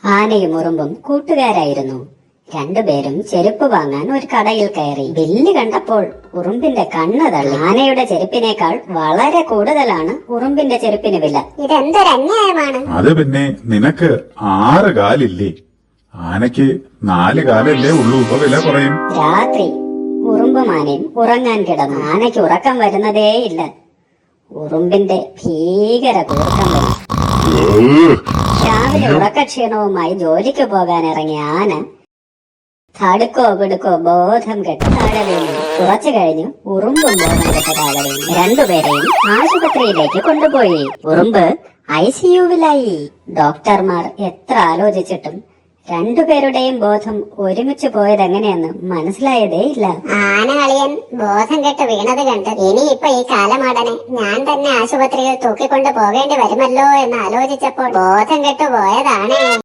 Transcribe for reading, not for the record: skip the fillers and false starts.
ആനയും ഉറുമ്പും കൂട്ടുകാരായിരുന്നു. രണ്ടുപേരും ചെരുപ്പ് വാങ്ങാൻ ഒരു കടയിൽ കയറി. ബില്ല് കണ്ടപ്പോൾ ഉറുമ്പിന്റെ കണ്ണ് തള്ളി. ആനയുടെ ചെരുപ്പിനേക്കാൾ വളരെ കൂടുതലാണ് ഉറുമ്പിന്റെ ചെരുപ്പിന് വില. ഇതെന്തൊരന്യായമാണ്? അത് പിന്നെ നിനക്ക് 6 കാലില്ലേ, ആനയ്ക്ക് 4 കാലല്ലേ ഉള്ളൂ, ഇപ്പൊ വില കുറയും. രാത്രി ഉറുമ്പും ആനയും ഉറങ്ങാൻ കിടന്നു. ആനയ്ക്ക് ഉറക്കം വരുന്നതേയില്ല. ഉറുമ്പിന്റെ ഭീകര കൂർക്കം വരും. രാവിലെ ഉറക്കക്ഷീണവുമായി ജോലിക്ക് പോകാൻ ഇറങ്ങിയ ആന തടുക്കോ പിടുക്കോ ബോധം കെട്ട് താഴെ വീണു. കുറച്ചു കഴിഞ്ഞു ഉറുമ്പും ബോധം കെട്ട് താഴെ വീണു. രണ്ടുപേരെയും ആശുപത്രിയിലേക്ക് കൊണ്ടുപോയി. ഉറുമ്പ് ICUവിലായി. ഡോക്ടർമാർ എത്ര ആലോചിച്ചിട്ടും രണ്ടുപേരുടെയും ബോധം ഒരുമിച്ച് പോയതെങ്ങനെയെന്ന് മനസ്സിലായതേയില്ല. ആന അളിയൻ ബോധം കെട്ട് വീണത് കണ്ട് ഇനിയിപ്പൊ ഈ കാലമാടനെ ഞാൻ തന്നെ ആശുപത്രിയിൽ തൂക്കിക്കൊണ്ട് പോകേണ്ടി വരുമല്ലോ എന്ന് ആലോചിച്ചപ്പോൾ ബോധം കെട്ടു പോയതാണേ.